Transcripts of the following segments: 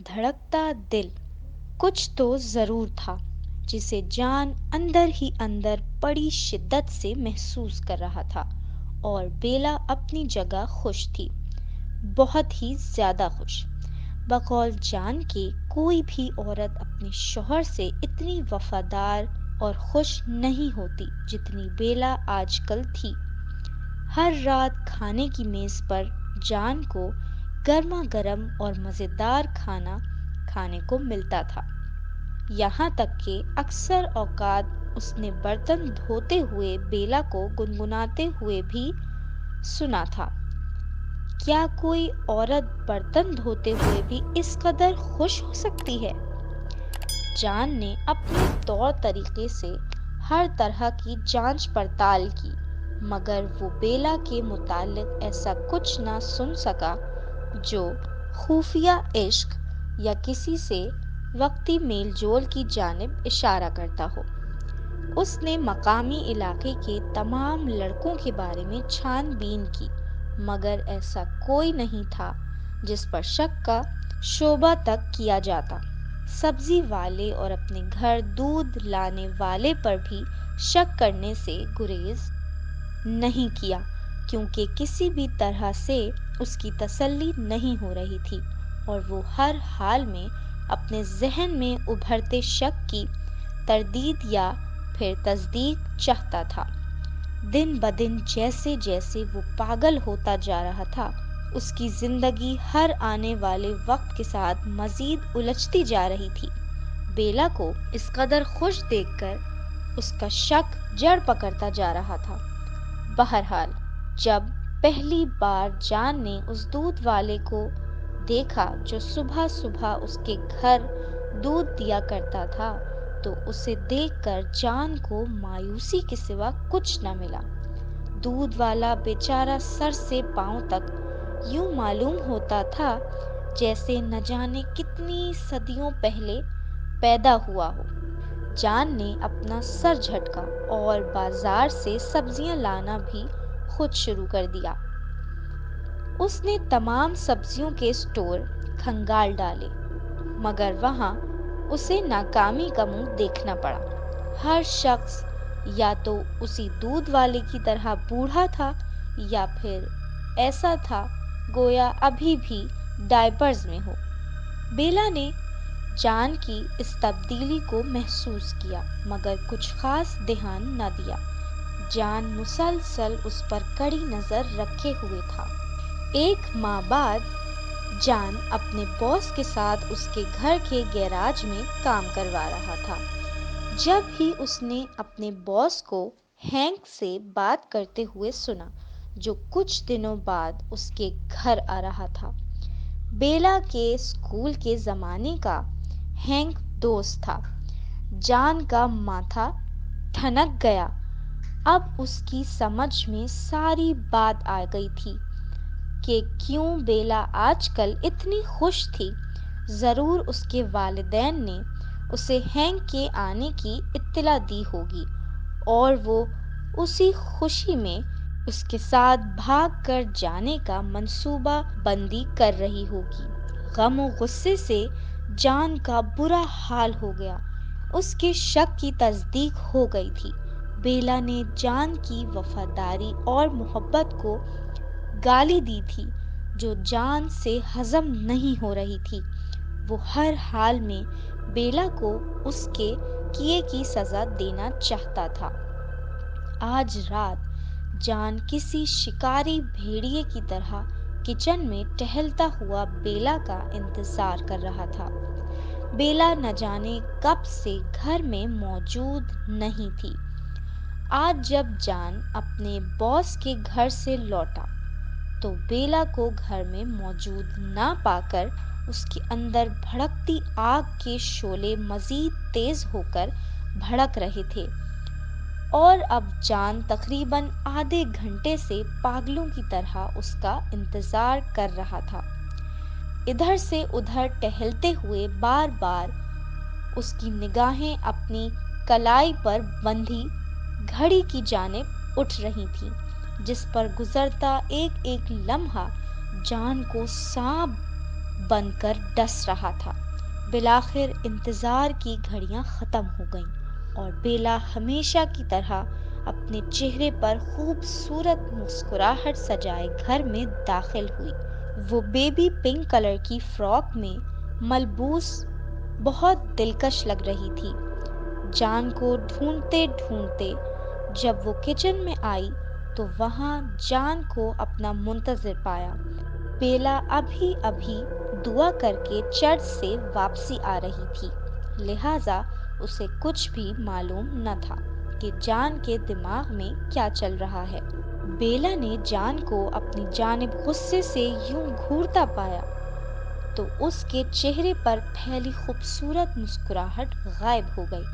دھڑکتا دل کچھ تو ضرور تھا جسے جان اندر ہی اندر بڑی شدت سے محسوس کر رہا تھا، اور بیلا اپنی جگہ خوش تھی، بہت ہی زیادہ خوش۔ بقول جان کے کوئی بھی عورت اپنے شوہر سے اتنی وفادار اور خوش نہیں ہوتی جتنی بیلا آج کل تھی۔ ہر رات کھانے کی میز پر جان کو گرما گرم اور مزیدار کھانا کھانے کو ملتا تھا، یہاں تک کہ اکثر اوقات اس نے برتن دھوتے ہوئے بیلا کو گنگناتے ہوئے بھی سنا تھا۔ کیا کوئی عورت برتن دھوتے ہوئے بھی اس قدر خوش ہو سکتی ہے؟ جان نے اپنے طور طریقے سے ہر طرح کی جانچ پڑتال کی، مگر وہ بیلا کے متعلق ایسا کچھ نہ سن سکا جو خفیہ عشق یا کسی سے وقتی میل جول کی جانب اشارہ کرتا ہو۔ اس نے مقامی علاقے کے تمام لڑکوں کے بارے میں چھان بین کی، مگر ایسا کوئی نہیں تھا جس پر شک کا شبہ تک کیا جاتا۔ سبزی والے اور اپنے گھر دودھ لانے والے پر بھی شک کرنے سے گریز نہیں کیا، کیونکہ کسی بھی طرح سے اس کی تسلی نہیں ہو رہی تھی، اور وہ ہر حال میں اپنے ذہن میں ابھرتے شک کی تردید یا پھر تصدیق چاہتا تھا۔ دن بدن جیسے جیسے وہ پاگل ہوتا جا رہا تھا، اس کی زندگی ہر آنے والے وقت کے ساتھ مزید الجھتی جا رہی تھی۔ بیلا کو اس قدر خوش دیکھ کر اس کا شک جڑ پکڑتا جا رہا تھا۔ بہرحال جب پہلی بار جان نے اس دودھ والے کو دیکھا جو صبح صبح اس کے گھر دودھ دیا کرتا تھا، تو اسے دیکھ کر جان کو مایوسی کے سوا کچھ نہ ملا۔ دودھ والا بیچارہ سر سے پاؤں تک یوں معلوم ہوتا تھا جیسے نہ جانے کتنی صدیوں پہلے پیدا ہوا ہو۔ جان نے اپنا سر جھٹکا اور بازار سے سبزیاں لانا بھی خود شروع کر دیا۔ اس نے تمام سبزیوں کے اسٹور کھنگال ڈالے، مگر وہاں اسے ناکامی کا منہ دیکھنا پڑا۔ ہر شخص یا تو اسی دودھ والے کی طرح بوڑھا تھا یا پھر ایسا تھا گویا ابھی بھی ڈائپرز میں ہو۔ بیلا نے جان کی اس تبدیلی کو محسوس کیا، مگر کچھ خاص دھیان نہ دیا۔ جان مسلسل اس پر کڑی نظر رکھے ہوئے تھا۔ ایک ماہ بعد جان اپنے باس کے ساتھ اس کے گھر کے گیراج میں کام کروا رہا تھا۔ جب ہی اس نے اپنے باس کو ہینک سے بات کرتے ہوئے سنا، جو کچھ دنوں بعد اس کے گھر آ رہا تھا۔ بیلا کے اسکول کے زمانے کا ہینک دوست تھا۔ جان کا ماتھا ٹھنک گیا۔ اب اس کی سمجھ میں ساری بات آ گئی تھی کہ کیوں بیلا آج کل اتنی خوش تھی۔ ضرور اس کے والدین نے اسے ہینک کے آنے کی اطلاع دی ہوگی، اور وہ اسی خوشی میں اس کے ساتھ بھاگ کر جانے کا منصوبہ بندی کر رہی ہوگی۔ غم و غصے سے جان کا برا حال ہو گیا۔ اس کے شک کی تصدیق ہو گئی تھی۔ بیلا نے جان کی وفاداری اور محبت کو گالی دی تھی، جو جان سے ہضم نہیں ہو رہی تھی۔ وہ ہر حال میں بیلا کو اس کے کیے کی سزا دینا چاہتا تھا۔ آج رات جان کسی شکاری بھیڑیے کی طرح کچن میں ٹہلتا ہوا بیلا کا انتظار کر رہا تھا۔ بیلا نہ جانے کب سے گھر میں موجود نہیں تھی۔ آج جب جان اپنے باس کے گھر سے لوٹا تو بیلا کو گھر میں موجود نہ پا کر اس کے اندر بھڑکتی آگ کے شعلے مزید تیز ہو کر بھڑک رہے تھے، اور اب جان تقریباً آدھے گھنٹے سے پاگلوں کی طرح اس کا انتظار کر رہا تھا۔ ادھر سے ادھر ٹہلتے ہوئے بار بار اس کی نگاہیں اپنی کلائی پر بندھی گھڑی کی جانب اٹھ رہی تھیں، جس پر گزرتا ایک ایک لمحہ جان کو سانپ بن کر ڈس رہا تھا۔ بالآخر انتظار کی گھڑیاں ختم ہو گئیں اور بیلا ہمیشہ کی طرح اپنے چہرے پر خوبصورت مسکراہٹ سجائے گھر میں داخل ہوئی۔ وہ بیبی پنک کلر کی فراک میں ملبوس بہت دلکش لگ رہی تھی۔ جان کو ڈھونڈتے ڈھونڈتے جب وہ کچن میں آئی تو وہاں جان کو اپنا منتظر پایا۔ بیلا ابھی ابھی دعا کر کے چرچ سے واپسی آ رہی تھی، لہٰذا اسے کچھ بھی معلوم نہ تھا کہ جان کے دماغ میں کیا چل رہا ہے۔ بیلا نے جان کو اپنی جانب غصے سے یوں گھورتا پایا تو اس کے چہرے پر پھیلی خوبصورت مسکراہٹ غائب ہو گئی۔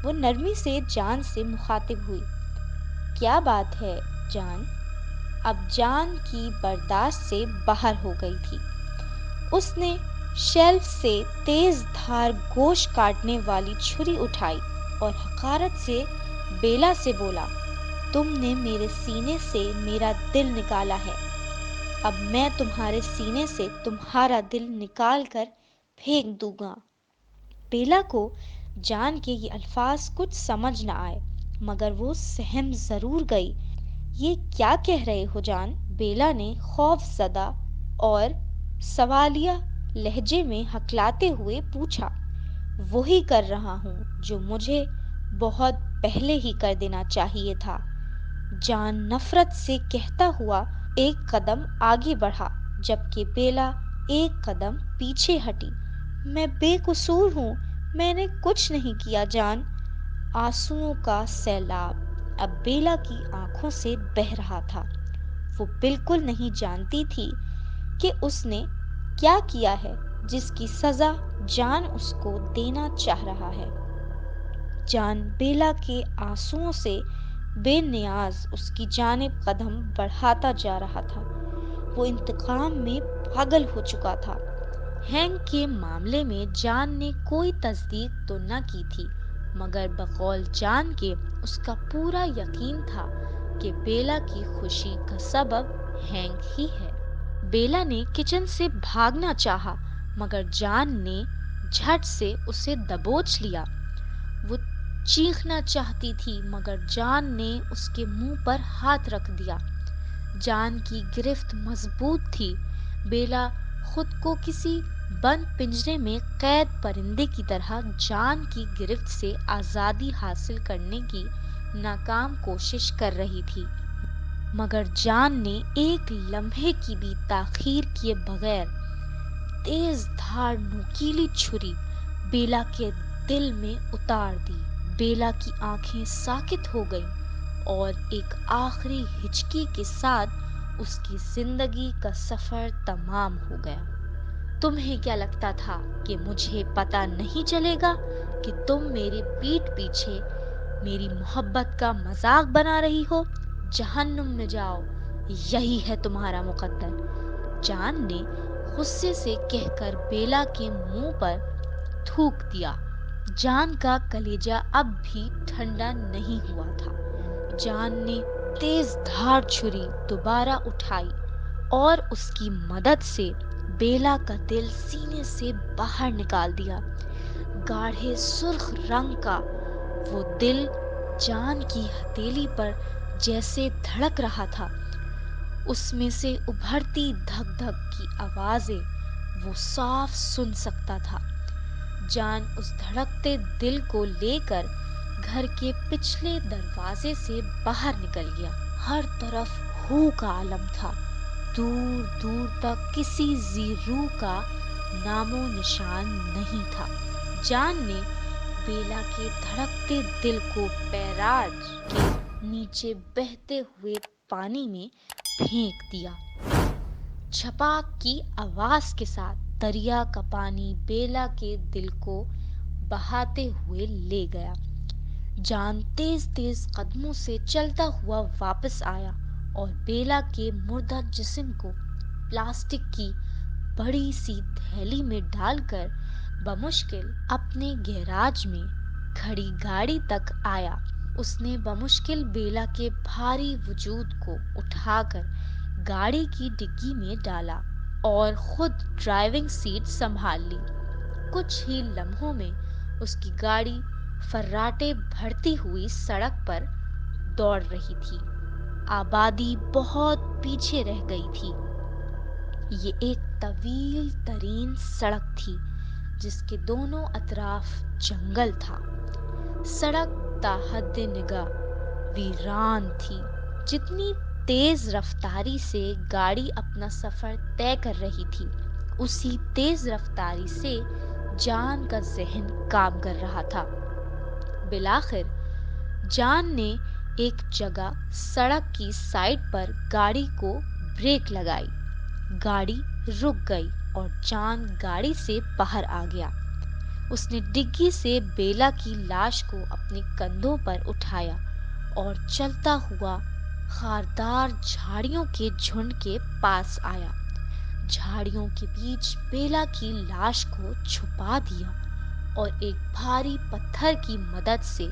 وہ نرمی سے جان سے مخاطب ہوئی، کیا بات ہے جان؟ اب جان کی برداشت سے باہر ہو گئی تھی۔ اس نے شیلف سے تیز دھار گوشت کاٹنے والی چھری اٹھائی اور حقارت سے بیلا سے بولا، تم نے میرے سینے سے میرا دل نکالا ہے، اب میں تمہارے سینے سے تمہارا دل نکال کر پھینک دوں گا۔ بیلا کو جان کے یہ الفاظ کچھ سمجھ نہ آئے، مگر وہ سہم ضرور گئی۔ یہ کیا کہہ رہے ہو جان؟ بیلا نے خوف زدہ اور سوالیہ لہجے میں ہکلاتے ہوئے پوچھا۔ وہی کر رہا ہوں جو مجھے بہت پہلے ہی کر دینا چاہیے تھا، جان نفرت سے کہتا ہوا ایک قدم آگے بڑھا، جبکہ بیلا ایک قدم پیچھے ہٹی۔ میں بے قصور ہوں، میں نے کچھ نہیں کیا جان۔ آنسوؤں کا سیلاب اب بیلا کی آنکھوں سے بہہ رہا تھا۔ وہ بالکل نہیں جانتی تھی کہ اس نے کیا کیا ہے جس کی سزا جان اس کو دینا چاہ رہا ہے۔ جان بیلا کے آنسوؤں سے بے نیاز اس کی جانب قدم بڑھاتا جا رہا تھا۔ وہ انتقام میں پاگل ہو چکا تھا۔ ہینک کے معاملے میں جان نے کوئی تصدیق تو نہ کی تھی، مگر بقول جان کے اس کا پورا یقین تھا کہ بیلا کی خوشی کا سبب ہینک ہی ہے۔ بیلا نے کچن سے بھاگنا چاہا، مگر جان نے جھٹ سے اسے دبوچ لیا۔ وہ چیخنا چاہتی تھی، مگر جان نے اس کے منہ پر ہاتھ رکھ دیا۔ جان کی گرفت مضبوط تھی۔ بیلا خود کو کسی بند پنجرے میں قید پرندے کی طرح جان کی گرفت سے آزادی حاصل کرنے کی ناکام کوشش کر رہی تھی، مگر جان نے ایک لمحے کی بھی تاخیر کیے بغیر تیز دھار نوکیلی چھری بیلا کے دل میں اتار دی۔ بیلا کی آنکھیں ساکت ہو گئیں اور ایک آخری ہچکی کے ساتھ اس کی زندگی کا سفر تمام ہو گیا۔ تمہیں کیا لگتا تھا کہ مجھے پتہ نہیں چلے گا کہ تم میری پیٹھ پیچھے میری محبت کا مذاق بنا رہی ہو؟ جہنم میں جاؤ، یہی ہے تمہارا مقدر، جان نے غصے سے کہہ کر بیلا کے منہ پر تھوک دیا۔ جان کا کلیجہ اب بھی ٹھنڈا نہیں ہوا تھا۔ جان نے تیز دھار چھری دوبارہ اٹھائی اور اس کی مدد سے بیلا کا دل سینے سے باہر نکال دیا۔ گاڑھے سرخ رنگ کا وہ دل جان کی ہتھیلی پر جیسے دھڑک رہا تھا، اس میں سے ابھرتی دھک دھک کی آوازیں وہ صاف سن سکتا تھا۔ جان اس دھڑکتے دل کو لے کر گھر کے پچھلے دروازے سے باہر نکل گیا۔ ہر طرف ہو کا عالم تھا، دور دور تک کسی ذی روح کا نام و نشان نہیں تھا۔ جان نے بیلا کے دھڑکتے دل کو پیراج کے نیچے بہتے ہوئے پانی میں پھینک دیا۔ چھپاک کی آواز کے ساتھ دریا کا پانی بیلا کے دل کو بہاتے ہوئے لے گیا۔ جان تیز تیز قدموں سے چلتا ہوا واپس آیا اور بیلا کے مردہ جسم کو پلاسٹک کی بڑی سی تھیلی میں ڈال کر بمشکل اپنے گیراج میں کھڑی گاڑی تک آیا۔ اس نے بمشکل بیلا کے بھاری وجود کو اٹھا کر گاڑی کی ڈگی میں ڈالا اور خود ڈرائیونگ سیٹ سنبھال لی۔ کچھ ہی لمحوں میں اس کی گاڑی فراٹے بھرتی ہوئی سڑک پر دوڑ رہی تھی۔ آبادی بہت پیچھے رہ گئی تھی۔ یہ ایک طویل ترین سڑک تھی جس کے دونوں اطراف جنگل تھا۔ سڑک تا حد نگاہ ویران تھی۔ جتنی تیز رفتاری سے گاڑی اپنا سفر طے کر رہی تھی، اسی تیز رفتاری سے جان کا ذہن کام کر رہا تھا۔ بالآخر جان نے ایک جگہ سڑک کی سائڈ پر گاڑی کو بریک لگائی۔ گاڑی رک گئی اور جان گاڑی سے باہر آ گیا۔ اس نے ڈگی سے بیلا کی لاش کو اپنے کندھوں پر اٹھایا اور چلتا ہوا خاردار جھاڑیوں کے جھنڈ کے پاس آیا۔ جھاڑیوں کے بیچ بیلا کی لاش کو چھپا دیا اور ایک بھاری پتھر کی مدد سے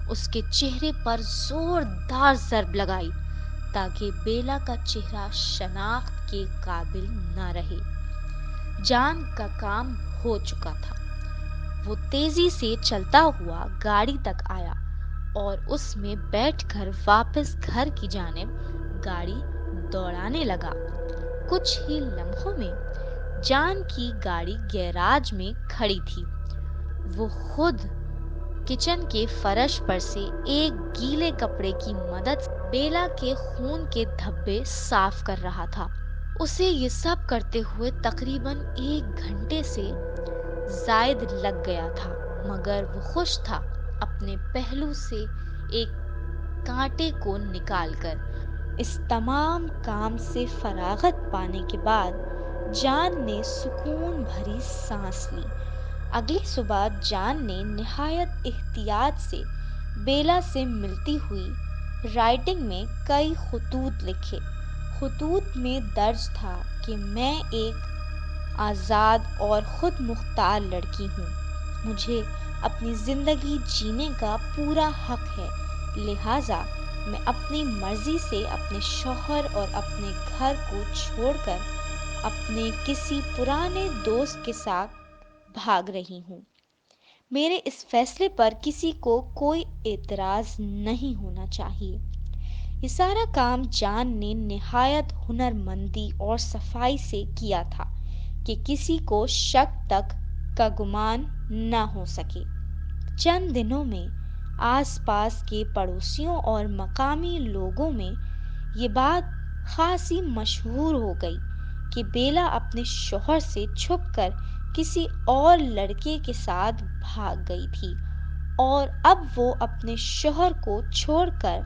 اس کے چہرے پر زوردار ضرب لگائی تاکہ بیلا کا چہرہ شناخت کے قابل نہ رہے۔ جان کا کام ہو چکا تھا۔ وہ تیزی سے چلتا ہوا گاڑی تک آیا اور اس میں بیٹھ کر واپس گھر کی جانب گاڑی دوڑانے لگا۔ کچھ ہی لمحوں میں جان کی گاڑی گیراج میں کھڑی تھی۔ وہ خود کچن کے فرش پر سے ایک گیلے کپڑے کی مدد سے بیلا کے خون کے دھبے صاف کر رہا تھا۔ اسے یہ سب کرتے ہوئے تقریباً 1 گھنٹے سے زائد لگ گیا تھا، مگر وہ خوش تھا۔ اپنے پہلو سے ایک کانٹے کو نکال کر اس تمام کام سے فراغت پانے کے بعد جان نے سکون بھری سانس لی۔ اگلی صبح جان نے نہایت احتیاط سے بیلا سے ملتی ہوئی رائٹنگ میں کئی خطوط لکھے۔ خطوط میں درج تھا کہ میں ایک آزاد اور خود مختار لڑکی ہوں۔ مجھے اپنی زندگی جینے کا پورا حق ہے، لہٰذا میں اپنی مرضی سے اپنے شوہر اور اپنے گھر کو چھوڑ کر اپنے کسی پرانے دوست کے ساتھ بھاگ رہی ہوں۔ میرے اس فیصلے پر کسی کو کوئی اعتراض نہیں ہونا چاہیے۔ یہ سارا کام جان نے نہایت ہنرمندی اور صفائی سے کیا تھا کہ کسی کو شک تک کا گمان نہ ہو سکے۔ چند دنوں میں آس پاس کے پڑوسیوں اور مقامی لوگوں میں یہ بات خاصی مشہور ہو گئی کہ بیلا اپنے شوہر سے چھپ کر کسی اور لڑکے کے ساتھ بھاگ گئی تھی اور اب وہ اپنے شوہر کو چھوڑ کر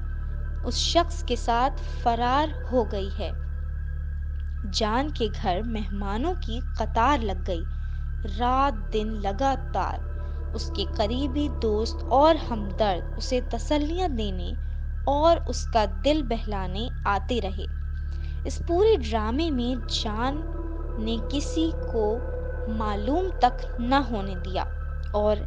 اس شخص کے ساتھ فرار ہو گئی ہے۔ جان کے گھر مہمانوں کی قطار لگ گئی۔ رات دن لگاتار اس کے قریبی دوست اور ہمدرد اسے تسلیاں دینے اور اس کا دل بہلانے آتے رہے۔ اس پورے ڈرامے میں جان نے کسی کو معلوم تک نہ ہونے دیا اور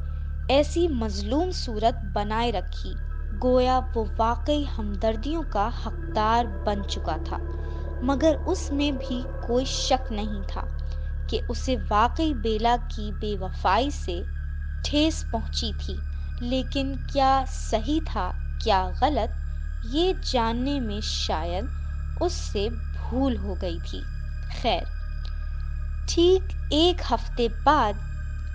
ایسی مظلوم صورت بنائے رکھی گویا وہ واقعی ہمدردیوں کا حقدار بن چکا تھا، مگر اس میں بھی کوئی شک نہیں تھا کہ اسے واقعی بیلا کی بے وفائی سے ٹھیس پہنچی تھی، لیکن کیا صحیح تھا کیا غلط یہ جاننے میں شاید اس سے بھول ہو گئی تھی۔ خیر، ٹھیک 1 ہفتے بعد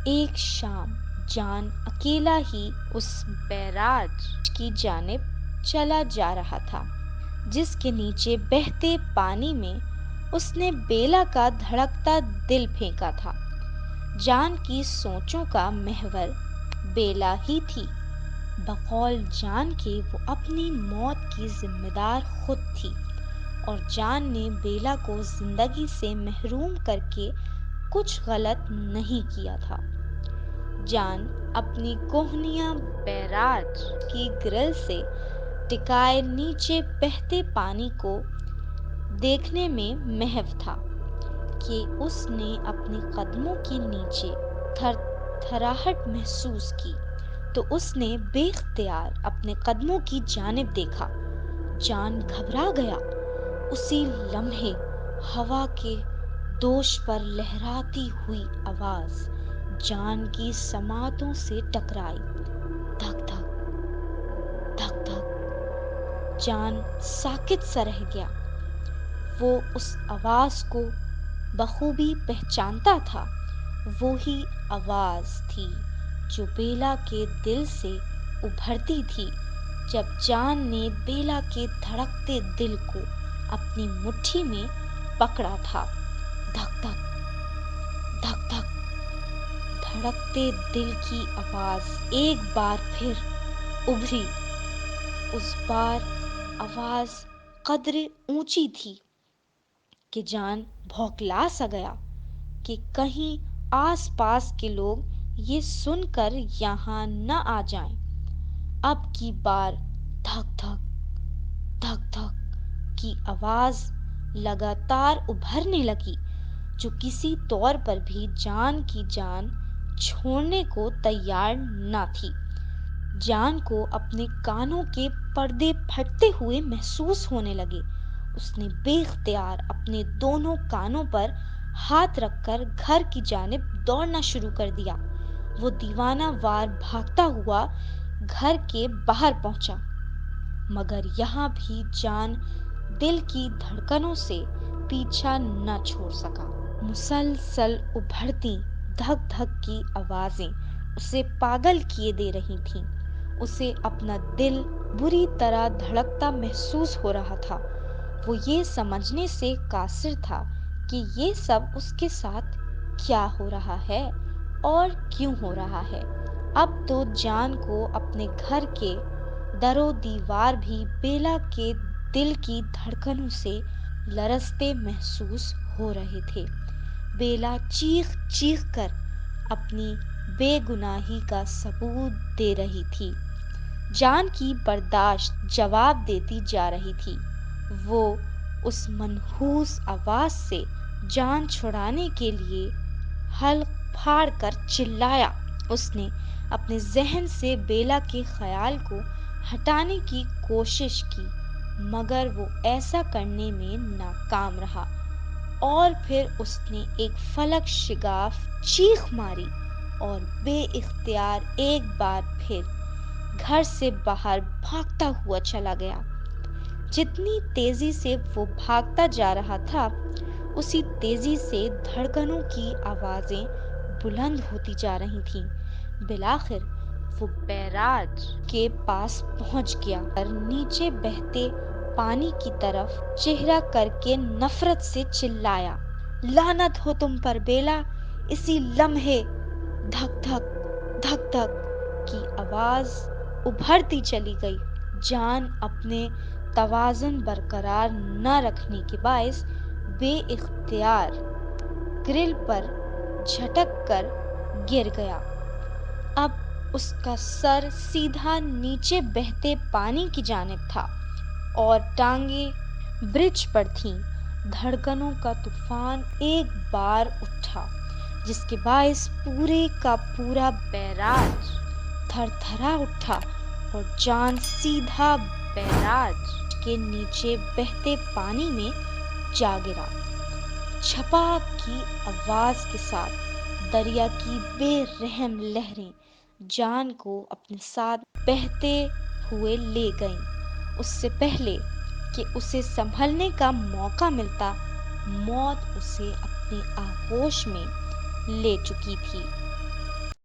ایک شام جان اکیلا ہی اس بیراج کی جانب چلا جا رہا تھا جس کے نیچے بہتے پانی میں اس نے بیلا کا دھڑکتا دل پھینکا تھا۔ جان کی سوچوں کا محور بیلا ہی تھی۔ بقول جان کے وہ اپنی موت کی ذمہ دار خود تھی اور جان نے بیلا کو زندگی سے محروم کر کے کچھ غلط نہیں کیا تھا۔ جان اپنی کوہنیاں بیراج کی گرل سے ٹکائے نیچے بہتے پانی کو دیکھنے میں محو تھا کہ اس نے اپنے قدموں کے نیچے تھر تھراہٹ محسوس کی تو اس نے بے اختیار اپنے قدموں کی جانب دیکھا۔ جان گھبرا گیا۔ اسی لمحے ہوا کے دوش پر لہراتی ہوئی آواز جان کی سماعتوں سے ٹکرائی۔ دھک دھک دھک دھک۔ جان ساکت سا رہ گیا۔ وہ اس آواز کو بخوبی پہچانتا تھا۔ وہی آواز تھی جو بیلا کے دل سے ابھرتی تھی جب جان نے بیلا کے دھڑکتے دل کو اپنی مٹھی میں پکڑا تھا۔ دھک دھک دھک دھک دھڑکتے دل کی آواز ایک بار پھر ابھری۔ اس بار آواز قدرے اونچی تھی کہ جان بھوکلا سا گیا کہ کہیں آس پاس کے لوگ یہ سن کر یہاں نہ آ جائیں۔ اب کی بار دھک دھک دھک دھک کی آواز لگاتار ابھرنے لگی، جو کسی طور پر بھی جان کی جان چھوڑنے کو تیار نہ تھی۔ جان کو اپنے کانوں کے پردے پھٹتے ہوئے محسوس ہونے لگے۔ اس نے بے اختیار اپنے دونوں کانوں پر ہاتھ رکھ کر گھر کی جانب دوڑنا شروع کر دیا۔ وہ دیوانہ وار بھاگتا ہوا گھر کے باہر پہنچا، مگر یہاں بھی جان دل کی دھڑکنوں سے پیچھا نہ چھوڑ سکا۔ مسلسل ابھرتی دھک دھک کی آوازیں اسے پاگل کیے دے رہی تھیں۔ اسے اپنا دل بری طرح دھڑکتا محسوس ہو رہا تھا۔ وہ یہ سمجھنے سے قاصر تھا کہ یہ سب اس کے ساتھ کیا ہو رہا ہے اور کیوں ہو رہا ہے۔ اب تو جان کو اپنے گھر کے در و دیوار بھی بیلا کے دل کی دھڑکنوں سے لرزتے محسوس ہو رہے تھے۔ بیلا چیخ چیخ کر اپنی بے گناہی کا ثبوت دے رہی تھی۔ جان کی برداشت جواب دیتی جا رہی تھی۔ وہ اس منحوس آواز سے جان چھڑانے کے لیے حلق پھاڑ کر چلایا۔ اس نے اپنے ذہن سے بیلا کے خیال کو ہٹانے کی کوشش کی، مگر وہ ایسا کرنے میں ناکام رہا، اور پھر اس نے ایک فلک شگاف چیخ ماری اور بے اختیار ایک بار پھر گھر سے باہر بھاگتا ہوا چلا گیا۔ جتنی تیزی سے وہ بھاگتا جا رہا تھا، اسی تیزی سے دھڑکنوں کی آوازیں بلند ہوتی جا رہی تھیں۔ بالآخر وہ بیراج کے پاس پہنچ گیا اور نیچے بہتے پانی کی طرف چہرہ کر کے نفرت سے چلایا، لعنت ہو تم پر بیلا! اسی لمحے دھک دھک دھک دھک کی آواز ابھرتی چلی گئی۔ جان اپنے توازن برقرار نہ رکھنے کے باعث بے اختیار گرل پر جھٹک کر گر گیا۔ اب اس کا سر سیدھا نیچے بہتے پانی کی جانب تھا اور ٹانگیں برج پر تھیں۔ دھڑکنوں کا طوفان ایک بار اٹھا، جس کے باعث پورے کا پورا بیراج تھر تھرا اٹھا اور جان سیدھا بیراج کے نیچے بہتے پانی میں جا گرا۔ چھپاک کی آواز کے ساتھ دریا کی بے رحم لہریں جان کو اپنے ساتھ بہتے ہوئے لے گئیں۔ اس سے پہلے کہ اسے سنبھلنے کا موقع ملتا، موت اسے اپنی آغوش میں لے چکی تھی۔